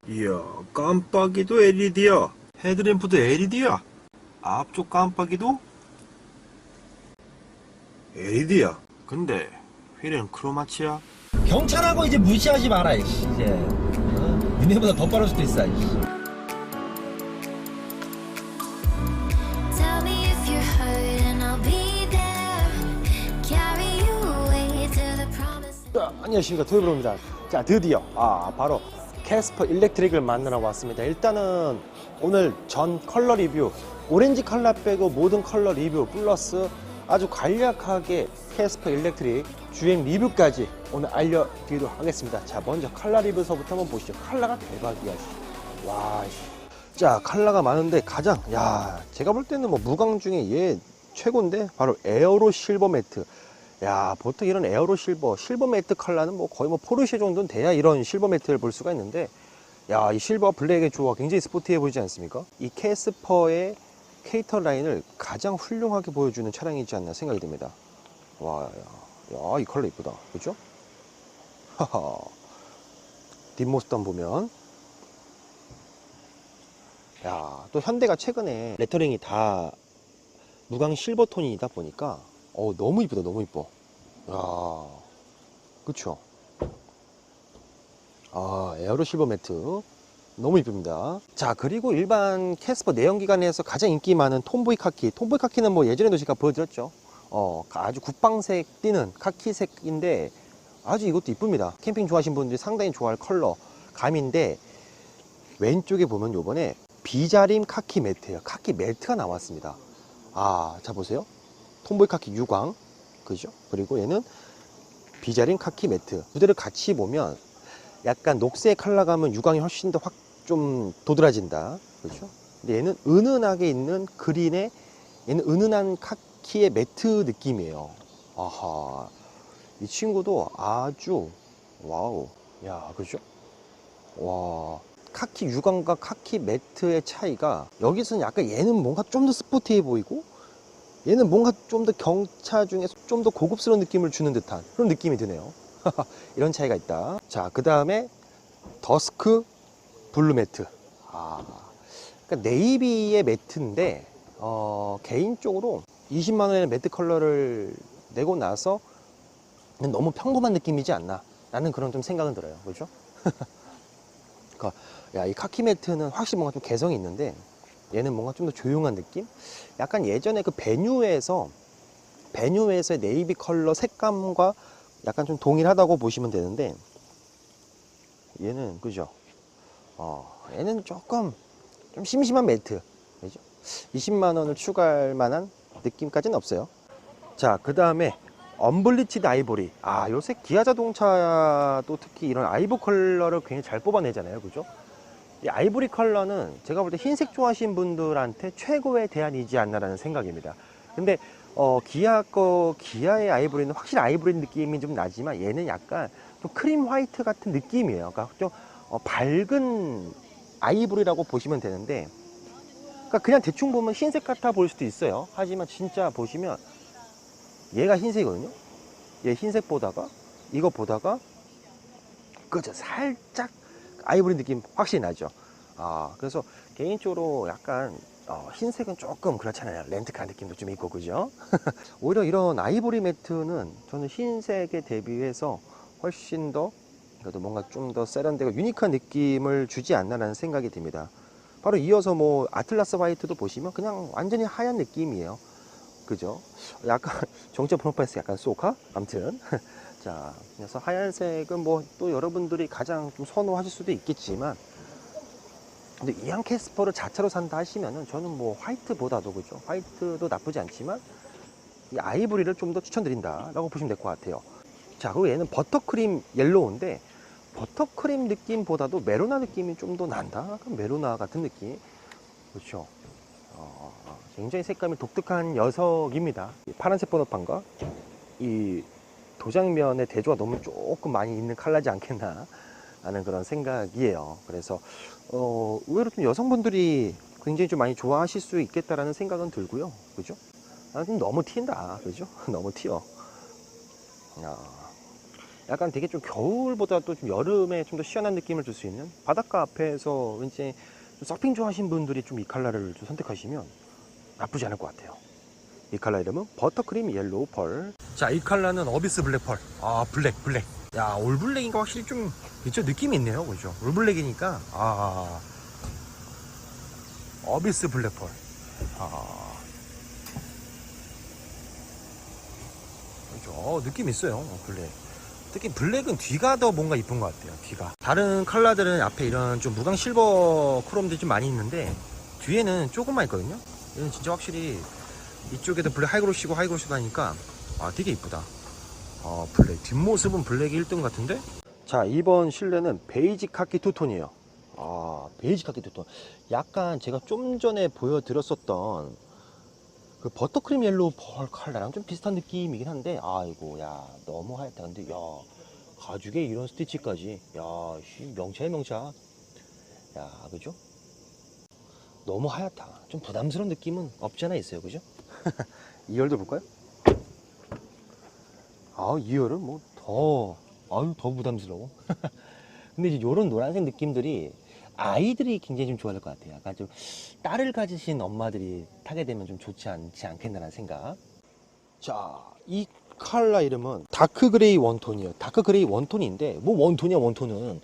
이야, 깜빡이도 LED야. 헤드램프도 LED야. 앞쪽 깜빡이도 LED야. 근데 휠은 크로마치야. 경찰하고 이제 무시하지 마라 이씨. 이제 니네보다 더 빠를 수도 있어 이씨. Tell me if you're hurt and I'll be there. Carry you away to the promised. 자, 안녕하십니까, 토요브로입니다. 자, 드디어 바로 캐스퍼 일렉트릭을 만나러 왔습니다. 일단은 오늘 전 컬러 리뷰, 오렌지 컬러 빼고 모든 컬러 리뷰 플러스 아주 간략하게 캐스퍼 일렉트릭 주행 리뷰까지 오늘 알려드리도록 하겠습니다. 자, 먼저 컬러 리뷰서부터 한번 보시죠. 컬러가 대박이야. 와, 자, 컬러가 많은데 가장, 제가 볼 때는 뭐 무광 중에 얘 최고인데 바로 에어로 실버 매트. 야, 보통 이런 에어로 실버 매트 컬러는 뭐 거의 뭐 포르쉐 정도는 돼야 이런 실버 매트를 볼 수가 있는데, 야, 이 실버 블랙의 조화 굉장히 스포티해 보이지 않습니까? 이 캐스퍼의 캐릭터 라인을 가장 훌륭하게 보여주는 차량이지 않나 생각이 듭니다. 와, 야, 이 컬러 이쁘다. 그죠? 하하. 뒷모습도 한번 보면, 야, 또 현대가 최근에 레터링이 다 무광 실버 톤이다 보니까 너무 이쁘다. 너무 이뻐. 야, 그쵸? 에어로 실버 매트 너무 이쁩니다. 자, 그리고 일반 캐스퍼 내연기관에서 가장 인기 많은 톰보이 카키. 톰보이 카키는 뭐 예전에도 제가 보여드렸죠. 아주 국방색 띄는 카키색인데 아주 이것도 이쁩니다. 캠핑 좋아하시는 분들이 상당히 좋아할 컬러 감인데, 왼쪽에 보면 요번에 비자림 카키 매트예요. 카키 매트가 나왔습니다. 자, 보세요. 톰보이 카키 유광, 그죠? 그리고 얘는 비자림 카키 매트. 두 대를 같이 보면 약간 녹색 컬러 감은 유광이 훨씬 더 확 좀 도드라진다, 그렇죠? 근데 얘는 은은하게 있는 그린에, 얘는 은은한 카키의 매트 느낌이에요. 아하, 이 친구도 아주 와우. 야, 그죠? 와, 카키 유광과 카키 매트의 차이가, 여기서는 약간 얘는 뭔가 좀 더 스포티해 보이고 얘는 뭔가 좀 더 경차 중에서 좀 더 고급스러운 느낌을 주는 듯한 그런 느낌이 드네요. 이런 차이가 있다. 자, 그 다음에 더스크 블루 매트. 그러니까 네이비의 매트인데 개인적으로 20만원의 매트 컬러를 내고 나서 너무 평범한 느낌이지 않나 라는 그런 좀 생각은 들어요. 그렇죠? 그러니까 야, 이 카키 매트는 확실히 뭔가 좀 개성이 있는데 얘는 뭔가 좀 더 조용한 느낌? 약간 예전에 그 베뉴에서의 네이비 컬러 색감과 약간 좀 동일하다고 보시면 되는데, 얘는, 그죠? 얘는 조금 좀 심심한 매트. 그죠? 20만원을 추가할 만한 느낌까지는 없어요. 자, 그 다음에 언블리치드 아이보리. 요새 기아 자동차도 특히 이런 아이보 컬러를 굉장히 잘 뽑아내잖아요. 그죠? 이 아이보리 컬러는 제가 볼 때 흰색 좋아하시는 분들한테 최고의 대안이지 않나라는 생각입니다. 근데 기아의 아이보리는 확실히 아이보리 느낌이 좀 나지만 얘는 약간 좀 크림 화이트 같은 느낌이에요. 그러니까 좀 밝은 아이보리라고 보시면 되는데, 그러니까 그냥 대충 보면 흰색 같아 보일 수도 있어요. 하지만 진짜 보시면 얘가 흰색이거든요. 얘 흰색 보다가 이거 보다가 그죠, 살짝 아이보리 느낌 확실히 나죠. 그래서 개인적으로 약간 흰색은 조금 그렇잖아요. 렌트카 느낌도 좀 있고, 그죠? 오히려 이런 아이보리 매트는 저는 흰색에 대비해서 훨씬 더 그래도 뭔가 좀 더 세련되고 유니크한 느낌을 주지 않나라는 생각이 듭니다. 바로 이어서 뭐 아틀라스 화이트도 보시면 그냥 완전히 하얀 느낌이에요. 그죠? 약간 정체 프로파일스 약간 소카? 아무튼 자, 그래서 하얀색은 뭐 또 여러분들이 가장 좀 선호하실 수도 있겠지만, 근데 이왕 캐스퍼를 자차로 산다 하시면은 저는 뭐 화이트보다도, 그죠? 화이트도 나쁘지 않지만 이 아이보리를 좀 더 추천드린다 라고 보시면 될 것 같아요. 자, 그리고 얘는 버터크림 옐로우인데 버터크림 느낌보다도 메로나 느낌이 좀 더 난다. 약간 메로나 같은 느낌. 그렇죠? 굉장히 색감이 독특한 녀석입니다. 파란색 번호판과 이 도장면의 대조가 너무 조금 많이 있는 컬러지 않겠나 하는 그런 생각이에요. 그래서 의외로 좀 여성분들이 굉장히 좀 많이 좋아하실 수 있겠다라는 생각은 들고요. 그죠? 좀 너무 튄다. 그죠? 너무 튀어. 약간 되게 좀 겨울보다 또 좀 여름에 좀 더 시원한 느낌을 줄 수 있는 바닷가 앞에서 왠지 좀 서핑 좋아하시는 분들이 좀 이 컬러를 좀 선택하시면 나쁘지 않을 것 같아요. 이 컬러 이름은 버터크림 옐로우 펄. 자, 이 컬러는 어비스 블랙 펄. 아, 블랙. 야, 올 블랙이니까 확실히 좀 그죠? 느낌이 있네요. 그죠? 올 블랙이니까 어비스 블랙 펄. 그죠? 느낌 있어요. 블랙. 특히 블랙은 뒤가 더 뭔가 이쁜 것 같아요. 뒤가. 다른 컬러들은 앞에 이런 좀 무광 실버 크롬들이 좀 많이 있는데 뒤에는 조금만 있거든요. 얘는 진짜 확실히 이쪽에도 블랙 하이그로시고 하이그로시도 하니까 되게 이쁘다. 블랙. 뒷모습은 블랙이 1등 같은데? 자, 이번 실내는 베이지 카키 투톤이에요. 베이지 카키 투톤. 약간 제가 좀 전에 보여드렸었던 그 버터크림 옐로우 펄 컬러랑 좀 비슷한 느낌이긴 한데, 아이고, 야, 너무 하얗다. 근데, 야, 가죽에 이런 스티치까지. 야, 명차야, 명차. 야, 그죠? 너무 하얗다. 좀 부담스러운 느낌은 없지 않아 있어요. 그죠? 2열도 볼까요? 2열은 뭐 더 부담스러워. 근데 이제 요런 노란색 느낌들이 아이들이 굉장히 좀 좋아할 것 같아요. 약간 좀 딸을 가지신 엄마들이 타게 되면 좀 좋지 않지 않겠나라는 생각. 자, 이 컬러 이름은 다크 그레이 원톤이에요. 다크 그레이 원톤인데, 뭐 원톤이야, 원톤은.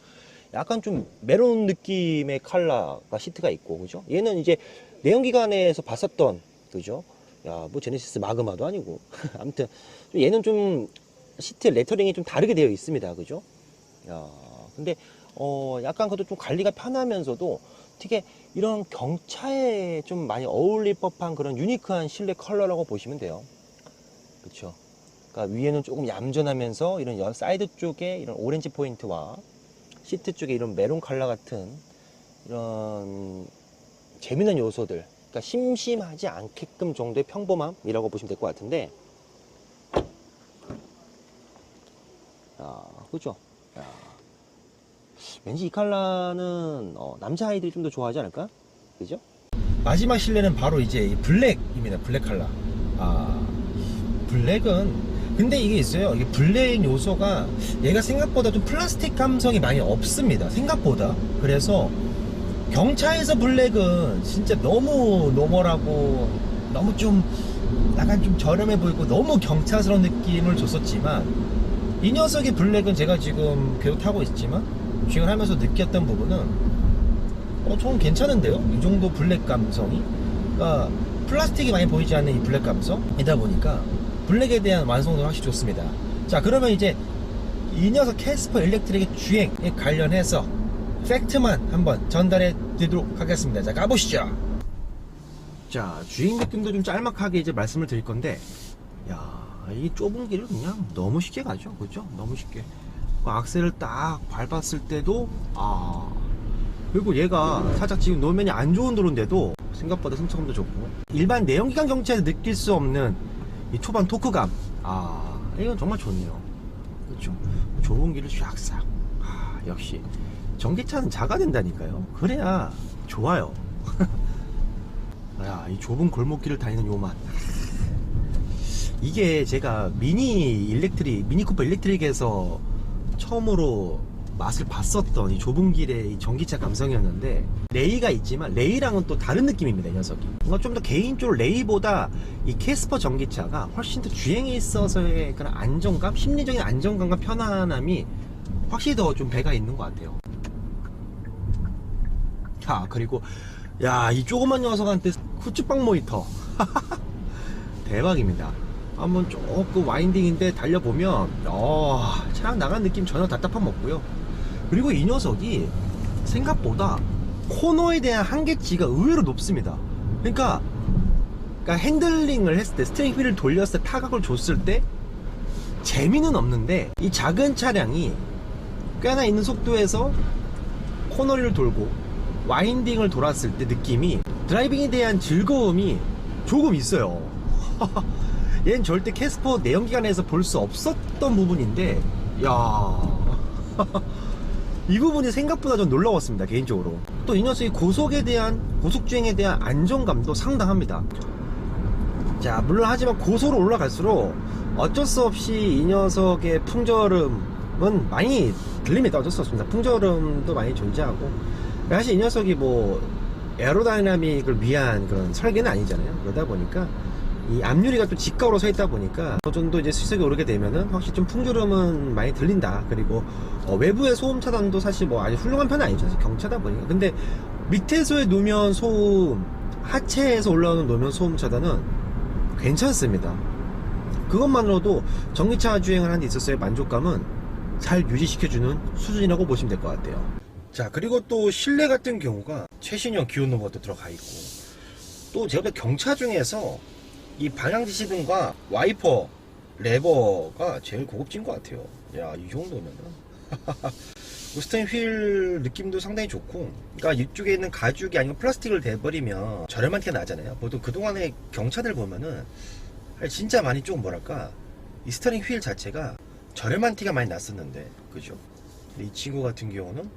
약간 좀 메론 느낌의 컬러가 시트가 있고, 그죠? 얘는 이제 내연기관에서 봤었던, 그죠? 야, 뭐 제네시스 마그마도 아니고. 아무튼 얘는 좀 시트 레터링이 좀 다르게 되어 있습니다. 그죠? 야, 근데 약간 그것도 좀 관리가 편하면서도 되게 이런 경차에 좀 많이 어울릴 법한 그런 유니크한 실내 컬러라고 보시면 돼요. 그렇죠? 그러니까 위에는 조금 얌전하면서 이런 사이드 쪽에 이런 오렌지 포인트와 시트 쪽에 이런 메론 컬러 같은 이런 재미난 요소들, 그러니까 심심하지 않게끔 정도의 평범함이라고 보시면 될 것 같은데, 그죠? 왠지 이 컬러는 남자아이들이 좀 더 좋아하지 않을까? 그죠? 마지막 실내는 바로 이제 이 블랙입니다. 블랙 컬러. 블랙은 근데 이게 있어요. 이게 블랙 요소가 얘가 생각보다 좀 플라스틱 감성이 많이 없습니다. 생각보다. 그래서 경차에서 블랙은 진짜 너무 노멀하고 너무 좀 약간 좀 저렴해 보이고 너무 경차스러운 느낌을 줬었지만, 이 녀석의 블랙은 제가 지금 계속 타고 있지만 주행을 하면서 느꼈던 부분은 좀 괜찮은데요? 이 정도 블랙 감성이, 그러니까 플라스틱이 많이 보이지 않는 이 블랙 감성이다 보니까 블랙에 대한 완성도가 확실히 좋습니다. 자, 그러면 이제 이 녀석 캐스퍼 일렉트릭의 주행에 관련해서 팩트만 한번 전달해 드리도록 하겠습니다. 자, 가보시죠. 자, 주행 느낌도 좀 짤막하게 이제 말씀을 드릴 건데, 야, 이 좁은 길을 그냥 너무 쉽게 가죠. 그죠? 너무 쉽게. 악셀을 딱 밟았을 때도, 그리고 얘가 살짝 지금 노면이 안 좋은 도로인데도 생각보다 승차감도 좋고, 일반 내연기관 경차에서 느낄 수 없는 이 초반 토크감, 이건 정말 좋네요. 그렇죠? 좁은 길을 쫙싹. 역시 전기차는 작아 된다니까요. 그래야 좋아요. 야, 이 좁은 골목길을 다니는 요 맛. 이게 제가 미니 쿠퍼 일렉트릭에서 처음으로 맛을 봤었던 이 좁은 길의 이 전기차 감성이었는데, 레이가 있지만 레이랑은 또 다른 느낌입니다. 이 녀석이 뭔가 좀 더 개인적으로 레이보다 이 캐스퍼 전기차가 훨씬 더 주행에 있어서의 그런 안정감, 심리적인 안정감과 편안함이 확실히 더 좀 배가 있는 것 같아요. 그리고 야, 이 조그만 녀석한테 후추빵 모니터 대박입니다. 한번 조금 와인딩인데 달려보면 차량 나간 느낌 전혀 답답함 없고요. 그리고 이 녀석이 생각보다 코너에 대한 한계치가 의외로 높습니다. 그러니까 핸들링을 했을 때, 스티어링 휠을 돌렸을 때, 타각을 줬을 때 재미는 없는데, 이 작은 차량이 꽤나 있는 속도에서 코너를 돌고 와인딩을 돌았을 때 느낌이, 드라이빙에 대한 즐거움이 조금 있어요. 얘는 절대 캐스퍼 내연기관에서 볼 수 없었던 부분인데, 야, 이 부분이 생각보다 좀 놀라웠습니다. 개인적으로. 또 이 녀석이 고속주행에 대한 안정감도 상당합니다. 자, 물론 하지만 고소로 올라갈수록 어쩔 수 없이 이 녀석의 풍절음, 많이 들립니다. 어쩔 수 없습니다. 풍절음도 많이 존재하고. 사실 이 녀석이 뭐 에어로다이나믹을 위한 그런 설계는 아니잖아요. 그러다 보니까 이 앞유리가 또 직각으로 서 있다 보니까 어느 정도 이제 수색이 오르게 되면은 확실히 좀 풍절음은 많이 들린다. 그리고 외부의 소음 차단도 사실 뭐 아주 훌륭한 편은 아니죠. 사실 경차다 보니까. 근데 밑에서의 노면 소음, 하체에서 올라오는 노면 소음 차단은 괜찮습니다. 그것만으로도 전기차 주행을 하는 데 있어서의 만족감은 잘 유지시켜주는 수준이라고 보시면 될 것 같아요. 자, 그리고 또 실내 같은 경우가 최신형 기어 노브가 들어가 있고, 또 제가 볼 때 경차 중에서 이 방향지 시등과 와이퍼 레버가 제일 고급진 것 같아요. 야, 이 정도면은 스테ering 휠 느낌도 상당히 좋고, 그러니까 이쪽에 있는 가죽이 아니고 플라스틱을 대버리면 저렴한 티가 나잖아요. 보통 그동안의 경차들 보면은 진짜 많이 좀 뭐랄까, 이 스테ering 휠 자체가 저렴한 티가 많이 났었는데, 그죠? 근데 이 친구 같은 경우는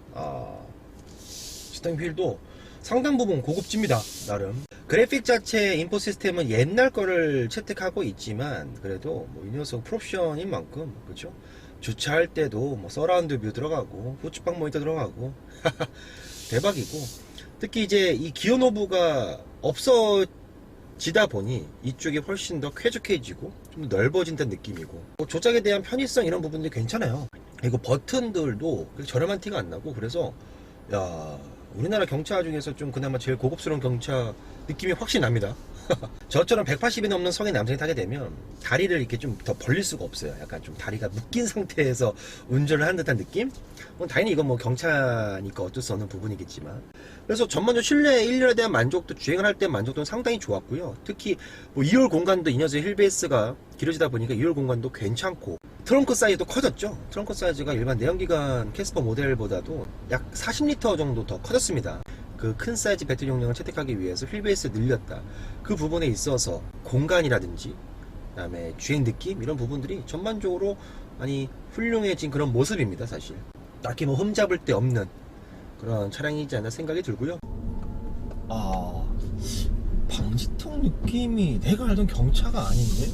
스테ering 휠도 상당 부분 고급집니다. 나름 그래픽 자체 인포 시스템은 옛날 거를 채택하고 있지만, 그래도 뭐 이 녀석 풀옵션인 만큼, 그죠? 주차할 때도 뭐 서라운드 뷰 들어가고 후측방 모니터 들어가고 대박이고, 특히 이제 이 기어 노브가 없어지다 보니 이쪽이 훨씬 더 쾌적해지고 좀 넓어진다는 느낌이고, 뭐 조작에 대한 편의성 이런 부분들이 괜찮아요. 그리고 버튼들도 저렴한 티가 안 나고, 그래서 야, 우리나라 경차 중에서 좀 그나마 제일 고급스러운 경차 느낌이 확실히 납니다. 저처럼 180이 넘는 성인 남성이 타게 되면 다리를 이렇게 좀 더 벌릴 수가 없어요. 약간 좀 다리가 묶인 상태에서 운전을 하는 듯한 느낌? 당연히 이건 뭐 경차니까 어쩔 수 없는 부분이겠지만, 그래서 전반적으로 실내 1열에 대한 만족도, 주행을 할 때 만족도는 상당히 좋았고요. 특히 뭐 2열 공간도 이 녀석의 휠베이스가 길어지다 보니까 2열 공간도 괜찮고, 트렁크 사이즈도 커졌죠. 트렁크 사이즈가 일반 내연기관 캐스퍼 모델보다도 약 40리터 정도 더 커졌습니다. 그 큰 사이즈 배터리 용량을 채택하기 위해서 휠베이스를 늘렸다. 그 부분에 있어서 공간이라든지 그다음에 주행 느낌 이런 부분들이 전반적으로 많이 훌륭해진 그런 모습입니다. 사실 딱히 뭐 흠잡을 데 없는 그런 차량이지 않나 생각이 들고요. 방지턱 느낌이 내가 알던 경차가 아닌데,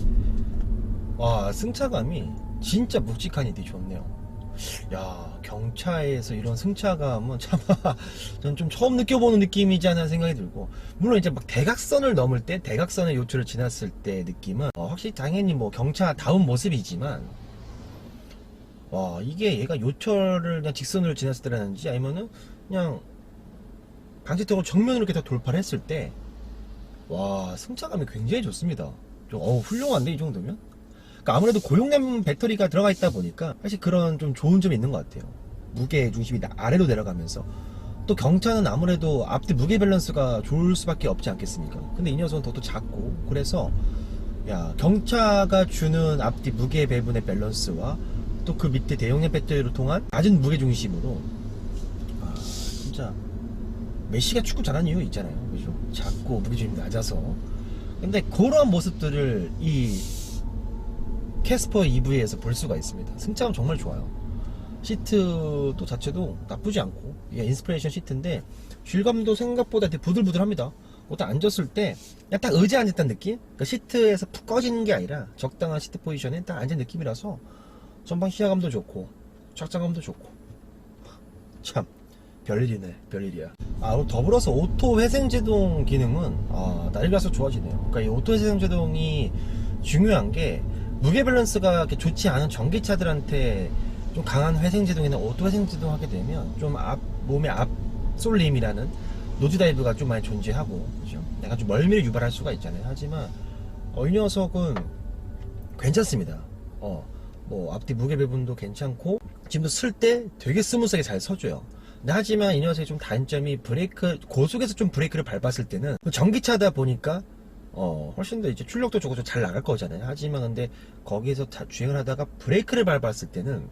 승차감이 진짜 묵직하니 되게 좋네요. 야, 경차에서 이런 승차감은 참 전 좀 처음 느껴보는 느낌이지 않나 생각이 들고, 물론 이제 막 대각선을 넘을 때, 대각선의 요철을 지났을 때 느낌은 확실히 당연히 뭐 경차다운 모습이지만, 이게 얘가 요철을 그냥 직선으로 지났을 때라는지 아니면은 그냥 방지턱을 정면으로 이렇게 다 돌파를 했을 때, 승차감이 굉장히 좋습니다. 좀 훌륭한데, 이 정도면? 아무래도 고용량 배터리가 들어가 있다 보니까 사실 그런 좀 좋은 점이 있는 것 같아요. 무게 중심이 아래로 내려가면서, 또 경차는 아무래도 앞뒤 무게 밸런스가 좋을 수밖에 없지 않겠습니까? 근데 이 녀석은 더 작고, 그래서 경차가 주는 앞뒤 무게 배분의 밸런스와 또 그 밑에 대용량 배터리를 통한 낮은 무게 중심으로 진짜 메시가 축구 잘하는 이유 있잖아요. 그죠? 작고 무게 중심이 낮아서. 근데 그런 모습들을 이 캐스퍼 EV에서 볼 수가 있습니다. 승차감 정말 좋아요. 시트도 자체도 나쁘지 않고, 이게 인스피레이션 시트인데 휠감도 생각보다 되게 부들부들합니다. 딱 앉았을 때 딱 의자에 앉았다는 느낌? 그러니까 시트에서 푹 꺼지는 게 아니라 적당한 시트 포지션에 딱 앉은 느낌이라서 전방 시야감도 좋고 착장감도 좋고, 참 별일이네, 별일이야. 더불어서 오토 회생제동 기능은 날이 가서 좋아지네요. 그러니까 이 오토 회생제동이 중요한 게, 무게 밸런스가 이렇게 좋지 않은 전기차들한테 좀 강한 회생제동이나 오토 회생제동 하게 되면 좀 몸의 앞솔림이라는 노즈 다이브가 좀 많이 존재하고, 그죠? 내가 좀 멀미를 유발할 수가 있잖아요. 하지만 이 녀석은 괜찮습니다. 뭐 앞뒤 무게 배분도 괜찮고, 지금도 쓸 때 되게 스무스하게 잘 서줘요. 근데 하지만 이 녀석의 좀 단점이 고속에서 좀 브레이크를 밟았을 때는, 전기차다 보니까 훨씬 더 이제 출력도 좋고 좀 잘 나갈 거잖아요. 하지만 근데 거기에서 주행을 하다가 브레이크를 밟았을 때는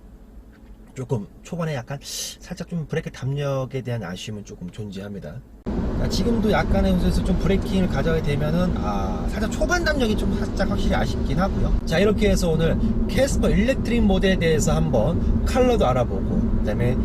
조금 초반에 약간 살짝 좀 브레이크 담력에 대한 아쉬움은 조금 존재합니다. 지금도 약간의 호소에서 좀 브레이킹을 가져가게 되면은 살짝 초반 담력이 좀 살짝 확실히 아쉽긴 하고요. 자, 이렇게 해서 오늘 캐스퍼 일렉트릭 모델에 대해서 한번 컬러도 알아보고, 그 다음에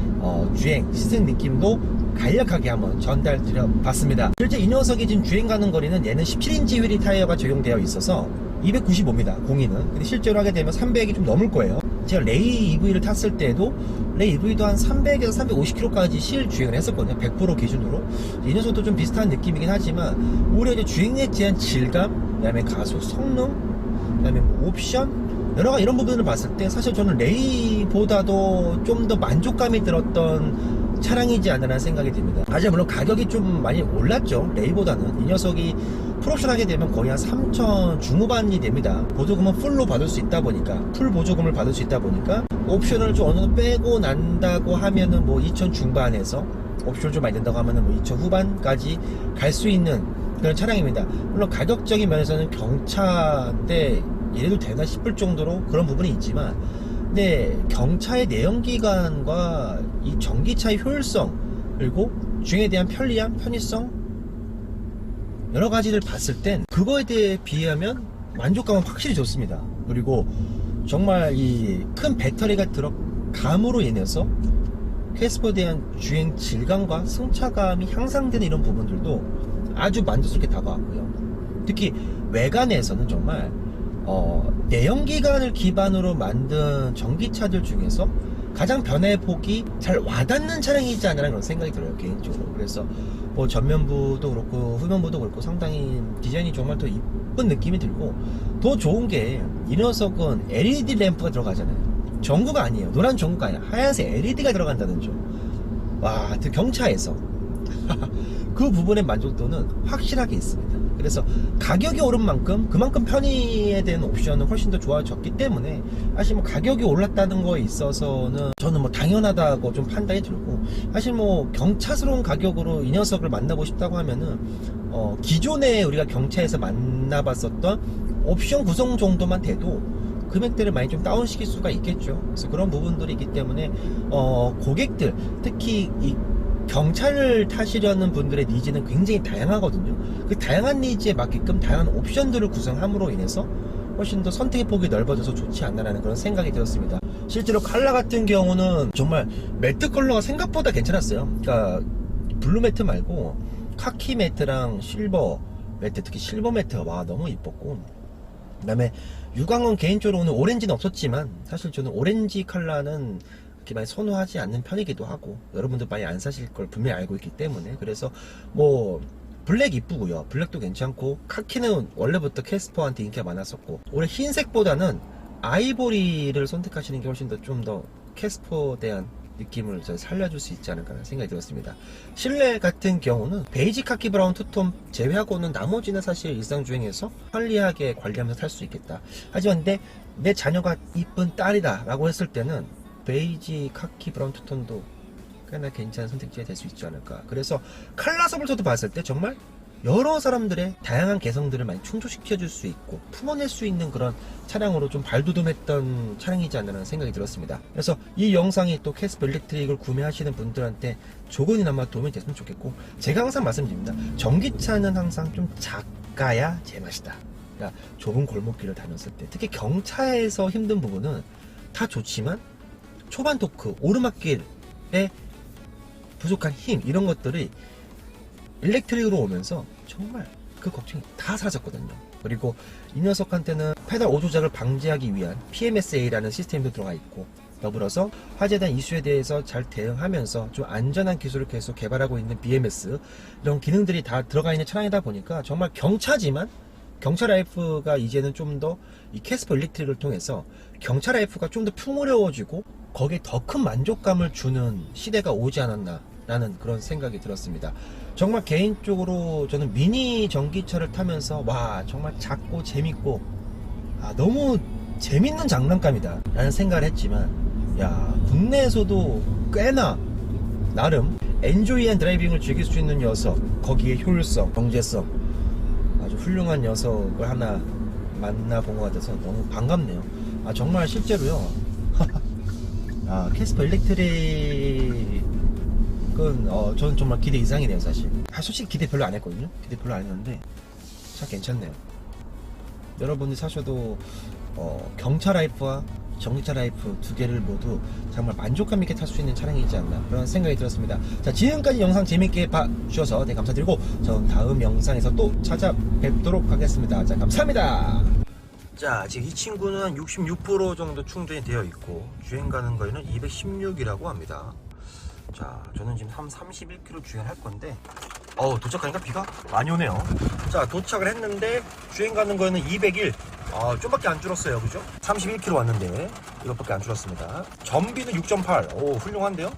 주행 시승 느낌도 간략하게 한번 전달드려 봤습니다. 실제 이 녀석이 지금 주행 가는 거리는, 얘는 17인치 휠이 타이어가 적용되어 있어서 295입니다. 공인은. 근데 실제로 하게 되면 300이 좀 넘을 거예요. 제가 레이 EV를 tas을 때도 레이 EV도 한 300에서 350km까지 실 주행을 했었거든요. 100% 기준으로. 이 녀석도 좀 비슷한 느낌이긴 하지만 오히려 이제 주행에 대한 질감, 그다음에 가속 성능, 그다음에 뭐 옵션 여러 가지 이런 부분을 봤을 때 사실 저는 레이보다도 좀 더 만족감이 들었던 차량이지 않나라는 생각이 듭니다. 하지만 물론 가격이 좀 많이 올랐죠. 레이보다는. 이 녀석이 풀옵션 하게 되면 거의 한 3천 중후반이 됩니다. 보조금은 풀로 받을 수 있다 보니까, 풀 보조금을 받을 수 있다 보니까 옵션을 좀 어느 정도 빼고 난다고 하면은 뭐 2천 중반에서 옵션을 좀 많이 낸다고 하면은 뭐 2천 후반까지 갈 수 있는 그런 차량입니다. 물론 가격적인 면에서는 경차인데 이래도 되나 싶을 정도로 그런 부분이 있지만, 근데 경차의 내연기관과 이 전기차의 효율성, 그리고 주행에 대한 편리함, 편의성 여러 가지를 봤을 땐 그거에 대해 비하면 만족감은 확실히 좋습니다. 그리고 정말 이 큰 배터리가 들어감으로 인해서 캐스퍼에 대한 주행 질감과 승차감이 향상되는 이런 부분들도 아주 만족스럽게 다가왔고요. 특히 외관에서는 정말 내연기관을 기반으로 만든 전기차들 중에서 가장 변화폭이 잘 와닿는 차량이지 않나 그런 생각이 들어요, 개인적으로. 그래서 뭐 전면부도 그렇고 후면부도 그렇고 상당히 디자인이 정말 더 이쁜 느낌이 들고, 더 좋은 게 이 녀석은 LED 램프가 들어가잖아요. 전구가 아니에요. 노란 전구가 아니라 하얀색 LED가 들어간다는 점. 와, 그 경차에서 그 부분의 만족도는 확실하게 있습니다. 그래서 가격이 오른 만큼 그만큼 편의에 대한 옵션은 훨씬 더 좋아졌기 때문에 사실 뭐 가격이 올랐다는 거에 있어서는 저는 뭐 당연하다고 좀 판단이 들고, 사실 뭐 경차스러운 가격으로 이 녀석을 만나고 싶다고 하면은 기존에 우리가 경차에서 만나봤었던 옵션 구성 정도만 돼도 금액대를 많이 좀 다운시킬 수가 있겠죠. 그래서 그런 부분들이 있기 때문에 고객들, 특히 이 경차를 타시려는 분들의 니즈는 굉장히 다양하거든요. 그 다양한 니즈에 맞게끔 다양한 옵션들을 구성함으로 인해서 훨씬 더 선택의 폭이 넓어져서 좋지 않나라는 그런 생각이 들었습니다. 실제로 컬러 같은 경우는 정말 매트 컬러가 생각보다 괜찮았어요. 그러니까 블루 매트 말고 카키 매트랑 실버 매트, 특히 실버 매트가 와 너무 이뻤고, 그 다음에 유광은 개인적으로 오늘 오렌지는 없었지만 사실 저는 오렌지 컬러는 그렇게 많이 선호하지 않는 편이기도 하고, 여러분들 많이 안 사실 걸 분명히 알고 있기 때문에. 그래서 뭐 블랙 이쁘고요, 블랙도 괜찮고, 카키는 원래부터 캐스퍼한테 인기가 많았었고, 올해 흰색보다는 아이보리를 선택하시는 게 훨씬 더 좀 더 캐스퍼에 대한 느낌을 살려줄 수 있지 않을까 라는 생각이 들었습니다. 실내 같은 경우는 베이지 카키 브라운 투톤 제외하고는 나머지는 사실 일상주행에서 편리하게 관리하면서 탈 수 있겠다. 하지만 근데 내 자녀가 이쁜 딸이다 라고 했을 때는 베이지 카키 브라운 투톤도 꽤나 괜찮은 선택지가 될 수 있지 않을까. 그래서 컬러서부터 봤을 때 정말 여러 사람들의 다양한 개성들을 많이 충족시켜줄 수 있고 품어낼 수 있는 그런 차량으로 좀 발돋움했던 차량이지 않나라는 생각이 들었습니다. 그래서 이 영상이 또 캐스퍼 일렉트릭을 구매하시는 분들한테 조금이나마 도움이 됐으면 좋겠고, 제가 항상 말씀드립니다. 전기차는 항상 좀 작아야 제맛이다. 그러니까 좁은 골목길을 다녔을 때, 특히 경차에서 힘든 부분은 다 좋지만 초반 토크, 오르막길에 부족한 힘, 이런 것들이 일렉트릭으로 오면서 정말 그 걱정이 다 사라졌거든요. 그리고 이 녀석한테는 페달 오조작을 방지하기 위한 PMSA라는 시스템도 들어가 있고, 더불어서 화재에 대한 이슈에 대해서 잘 대응하면서 좀 안전한 기술을 계속 개발하고 있는 BMS, 이런 기능들이 다 들어가 있는 차량이다 보니까 정말 경차지만 경차 라이프가 이제는 좀 더 이 캐스퍼 일렉트릭을 통해서 경차 라이프가 좀 더 풍요로워지고 거기에 더 큰 만족감을 주는 시대가 오지 않았나 라는 그런 생각이 들었습니다. 정말 개인적으로 저는 미니 전기차를 타면서 와 정말 작고 재밌고 너무 재밌는 장난감이다 라는 생각을 했지만, 야 국내에서도 꽤나 나름 엔조이한 드라이빙을 즐길 수 있는 녀석, 거기에 효율성, 경제성, 아주 훌륭한 녀석을 하나 만나본 것 같아서 너무 반갑네요. 정말 실제로요 캐스퍼 일렉트릭은 저는 정말 기대 이상이네요. 사실 솔직히 기대 별로 안 했거든요. 기대 별로 안 했는데 참 괜찮네요. 여러분이 사셔도 경차 라이프와 전기차 라이프 두 개를 모두 정말 만족감 있게 탈 수 있는 차량이지 않나 그런 생각이 들었습니다. 자, 지금까지 영상 재밌게 봐주셔서 감사드리고 저는 다음 영상에서 또 찾아뵙도록 하겠습니다. 자, 감사합니다. 자, 지금 이 친구는 66% 정도 충전이 되어 있고 주행 가는 거리는 216이라고 합니다. 자, 저는 지금 31km 주행할 건데 도착하니까 비가 많이 오네요. 자, 도착을 했는데 주행 가는 거리는 201. 좀밖에 안 줄었어요, 그죠? 31km 왔는데 이것밖에 안 줄었습니다. 전비는 6.8. 오, 훌륭한데요?